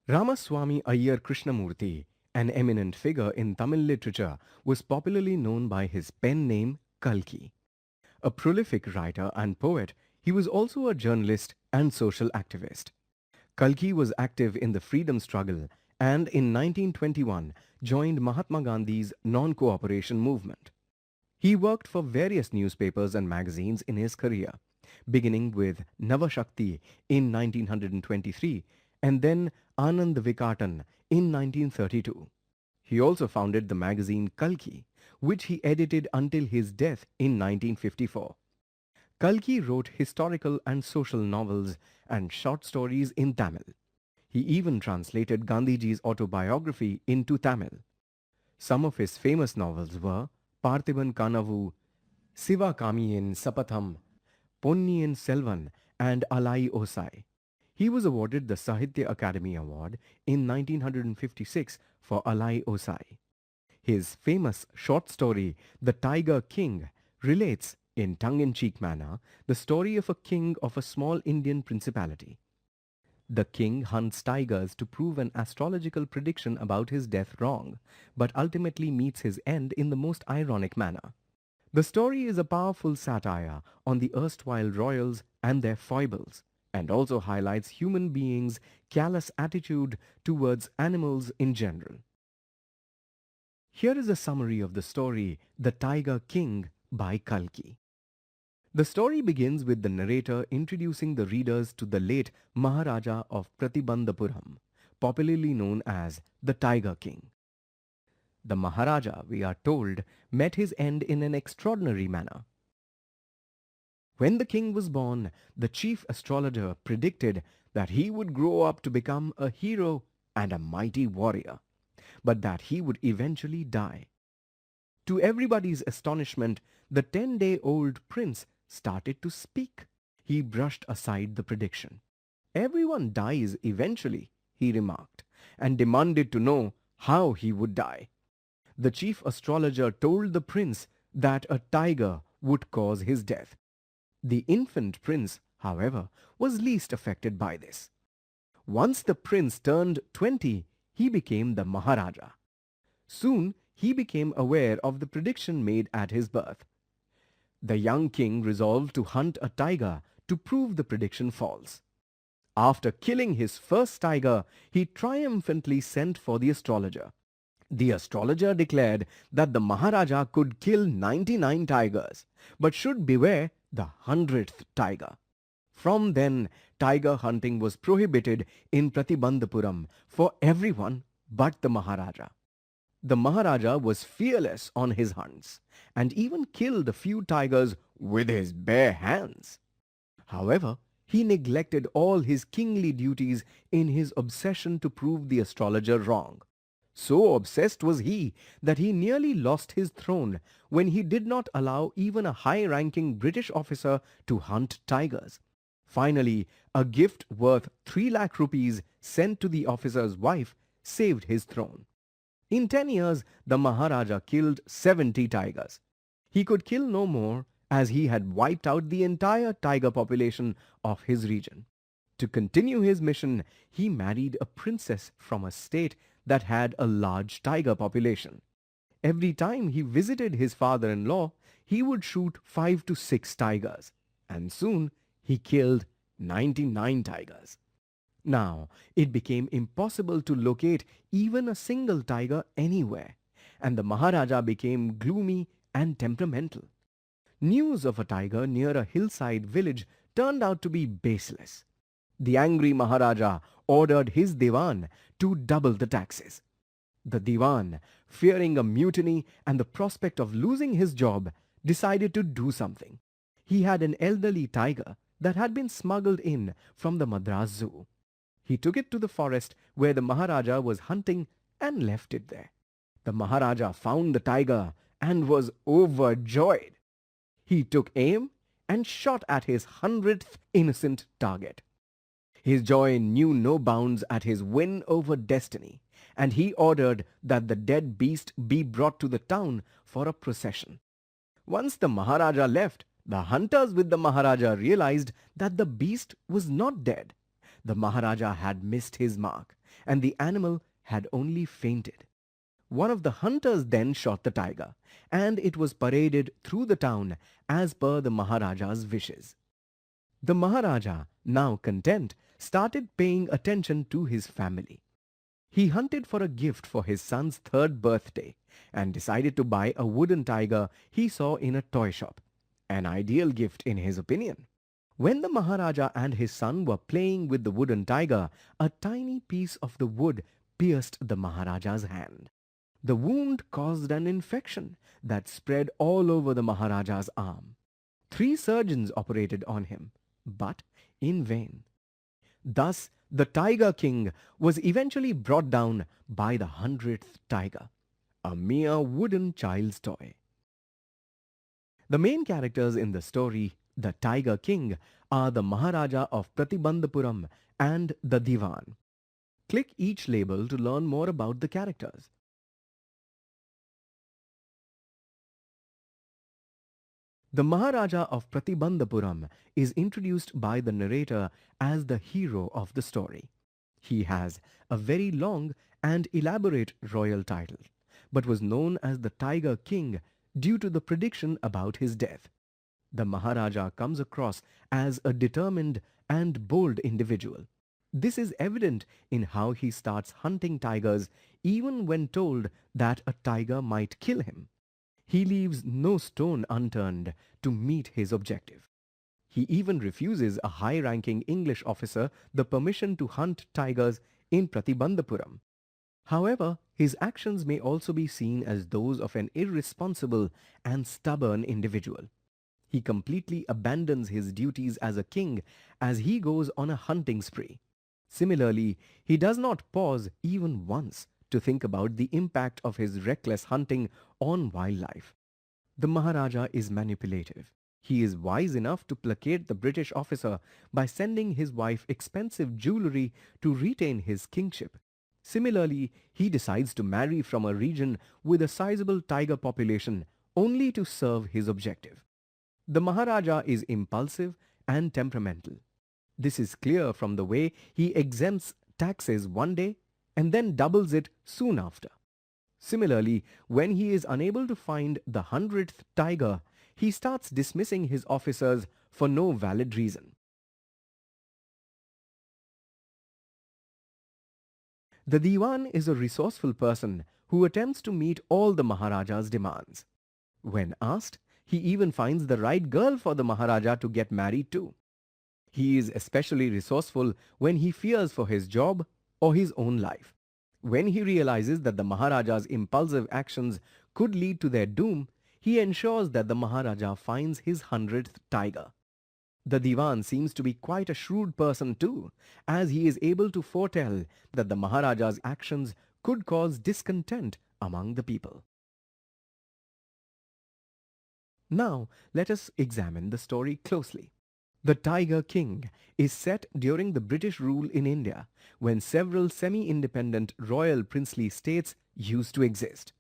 Ramaswamy Iyer Krishnamurthy, an eminent figure in Tamil literature, was popularly known by his pen name Kalki. A prolific writer and poet, he was also a journalist and social activist. Kalki was active in the freedom struggle and in 1921 joined Mahatma Gandhi's non-cooperation movement. He worked for various newspapers and magazines in his career, beginning with Navashakti in 1923 and then Anand Vikatan in 1932. He also founded the magazine Kalki, which he edited until his death in 1954. Kalki wrote historical and social novels and short stories in Tamil. He even translated Gandhiji's autobiography into Tamil. Some of his famous novels were Parthiban Kanavu, Siva Kamiyin Sapatham, Ponniyin Selvan, and Alai Osai. He was awarded the Sahitya Academy Award in 1956 for Alai Osai. His famous short story, The Tiger King, relates, in tongue-in-cheek manner, the story of a king of a small Indian principality. The king hunts tigers to prove an astrological prediction about his death wrong, but ultimately meets his end in the most ironic manner. The story is a powerful satire on the erstwhile royals and their foibles, and also highlights human beings' callous attitude towards animals in general. Here is a summary of the story The Tiger King by Kalki. The story begins with the narrator introducing the readers to the late Maharaja of Pratibandhapuram, popularly known as the Tiger King. The Maharaja, we are told, met his end in an extraordinary manner. When the king was born, the chief astrologer predicted that he would grow up to become a hero and a mighty warrior, but that he would eventually die. To everybody's astonishment, the 10-day-old prince started to speak. He brushed aside the prediction. Everyone dies eventually, he remarked, and demanded to know how he would die. The chief astrologer told the prince that a tiger would cause his death. The infant prince, however, was least affected by this. Once the prince turned 20, he became the Maharaja. Soon he became aware of the prediction made at his birth. The young king resolved to hunt a tiger to prove the prediction false. After killing his first tiger, he triumphantly sent for the astrologer. The astrologer declared that the Maharaja could kill 99 tigers, but should beware the 100th tiger. From then, tiger hunting was prohibited in Pratibandhapuram for everyone but the Maharaja. The Maharaja was fearless on his hunts and even killed a few tigers with his bare hands. However, he neglected all his kingly duties in his obsession to prove the astrologer wrong. So obsessed was he that he nearly lost his throne when he did not allow even a high-ranking British officer to hunt tigers. Finally, a gift worth 3 lakh rupees sent to the officer's wife saved his throne. In 10 years, the Maharaja killed 70 tigers. He could kill no more as he had wiped out the entire tiger population of his region. To continue his mission, he married a princess from a state that had a large tiger population. Every time he visited his father-in-law, he would shoot 5 to 6 tigers, and soon he killed 99 tigers. Now, it became impossible to locate even a single tiger anywhere, and the Maharaja became gloomy and temperamental. News of a tiger near a hillside village turned out to be baseless. The angry Maharaja ordered his Diwan to double the taxes. The Diwan, fearing a mutiny and the prospect of losing his job, decided to do something. He had an elderly tiger that had been smuggled in from the Madras Zoo. He took it to the forest where the Maharaja was hunting and left it there. The Maharaja found the tiger and was overjoyed. He took aim and shot at his 100th innocent target. His joy knew no bounds at his win over destiny, and he ordered that the dead beast be brought to the town for a procession. Once the Maharaja left, the hunters with the Maharaja realized that the beast was not dead. The Maharaja had missed his mark, and the animal had only fainted. One of the hunters then shot the tiger, and it was paraded through the town as per the Maharaja's wishes. The Maharaja, now content, started paying attention to his family. He hunted for a gift for his son's third birthday and decided to buy a wooden tiger he saw in a toy shop. An ideal gift in his opinion. When the Maharaja and his son were playing with the wooden tiger, a tiny piece of the wood pierced the Maharaja's hand. The wound caused an infection that spread all over the Maharaja's arm. 3 surgeons operated on him, but in vain. Thus, the Tiger King was eventually brought down by the 100th tiger, a mere wooden child's toy. The main characters in the story, the Tiger King, are the Maharaja of Pratibandhapuram and the Diwan. Click each label to learn more about the characters. The Maharaja of Pratibandhapuram is introduced by the narrator as the hero of the story. He has a very long and elaborate royal title, but was known as the Tiger King due to the prediction about his death. The Maharaja comes across as a determined and bold individual. This is evident in how he starts hunting tigers even when told that a tiger might kill him. He leaves no stone unturned to meet his objective. He even refuses a high-ranking English officer the permission to hunt tigers in Pratibandhapuram. However, his actions may also be seen as those of an irresponsible and stubborn individual. He completely abandons his duties as a king as he goes on a hunting spree. Similarly, he does not pause even once to think about the impact of his reckless hunting on wildlife. The Maharaja is manipulative. He is wise enough to placate the British officer by sending his wife expensive jewelry to retain his kingship. Similarly, he decides to marry from a region with a sizable tiger population only to serve his objective. The Maharaja is impulsive and temperamental. This is clear from the way he exempts taxes one day and then doubles it soon after. Similarly, when he is unable to find the 100th tiger, he starts dismissing his officers for no valid reason. The Diwan is a resourceful person who attempts to meet all the Maharaja's demands. When asked, he even finds the right girl for the Maharaja to get married to. He is especially resourceful when he fears for his job or his own life. When he realizes that the Maharaja's impulsive actions could lead to their doom, he ensures that the Maharaja finds his 100th tiger. The Diwan seems to be quite a shrewd person too, as he is able to foretell that the Maharaja's actions could cause discontent among the people. Now, let us examine the story closely. The Tiger King is set during the British rule in India, when several semi-independent royal princely states used to exist.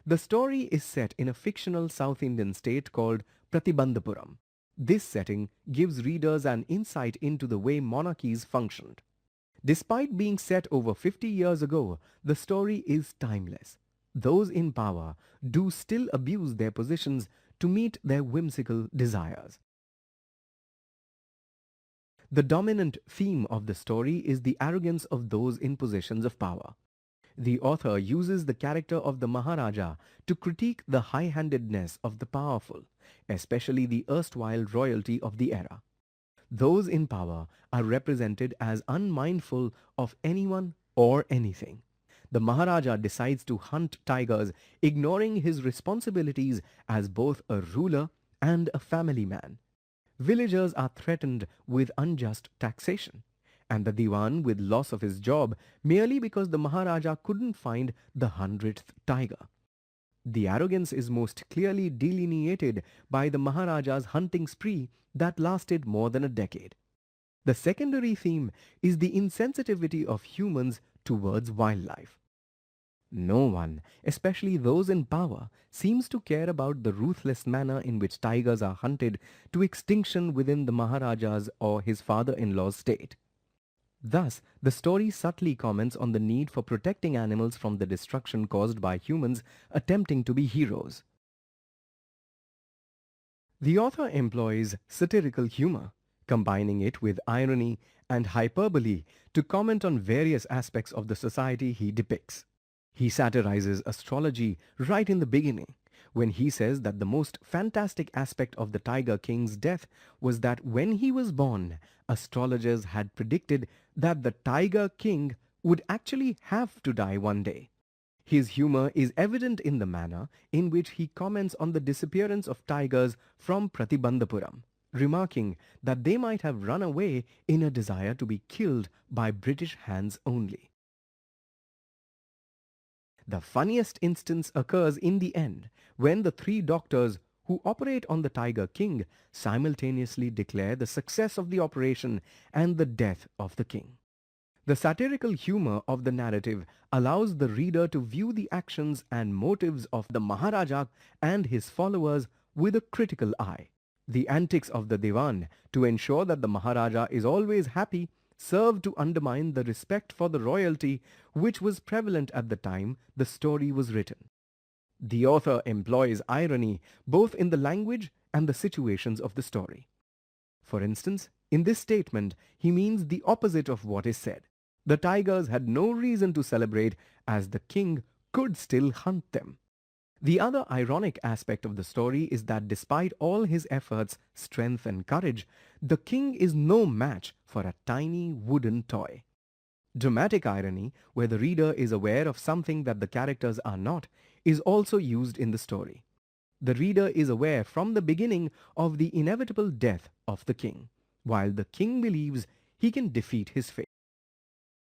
The story is set in a fictional South Indian state called Pratibandhapuram. This setting gives readers an insight into the way monarchies functioned. Despite being set over 50 years ago, the story is timeless. Those in power do still abuse their positions to meet their whimsical desires. The dominant theme of the story is the arrogance of those in positions of power. The author uses the character of the Maharaja to critique the high-handedness of the powerful, especially the erstwhile royalty of the era. Those in power are represented as unmindful of anyone or anything. The Maharaja decides to hunt tigers, ignoring his responsibilities as both a ruler and a family man. Villagers are threatened with unjust taxation, and the Diwan with loss of his job merely because the Maharaja couldn't find the 100th tiger. The arrogance is most clearly delineated by the Maharaja's hunting spree that lasted more than a decade. The secondary theme is the insensitivity of humans towards wildlife. No one, especially those in power, seems to care about the ruthless manner in which tigers are hunted to extinction within the Maharaja's or his father-in-law's state. Thus, the story subtly comments on the need for protecting animals from the destruction caused by humans attempting to be heroes. The author employs satirical humor, combining it with irony and hyperbole to comment on various aspects of the society he depicts. He satirizes astrology right in the beginning when he says that the most fantastic aspect of the Tiger King's death was that when he was born, astrologers had predicted that the Tiger King would actually have to die one day. His humor is evident in the manner in which he comments on the disappearance of tigers from Pratibandhapuram, remarking that they might have run away in a desire to be killed by British hands only. The funniest instance occurs in the end when the three doctors who operate on the Tiger King simultaneously declare the success of the operation and the death of the king. The satirical humor of the narrative allows the reader to view the actions and motives of the Maharaja and his followers with a critical eye. The antics of the Diwan to ensure that the Maharaja is always happy serve to undermine the respect for the royalty which was prevalent at the time the story was written. The author employs irony both in the language and the situations of the story. For instance, in this statement, he means the opposite of what is said. The tigers had no reason to celebrate as the king could still hunt them. The other ironic aspect of the story is that despite all his efforts, strength and courage, the king is no match for a tiny wooden toy. Dramatic irony, where the reader is aware of something that the characters are not, is also used in the story. The reader is aware from the beginning of the inevitable death of the king, while the king believes he can defeat his fate.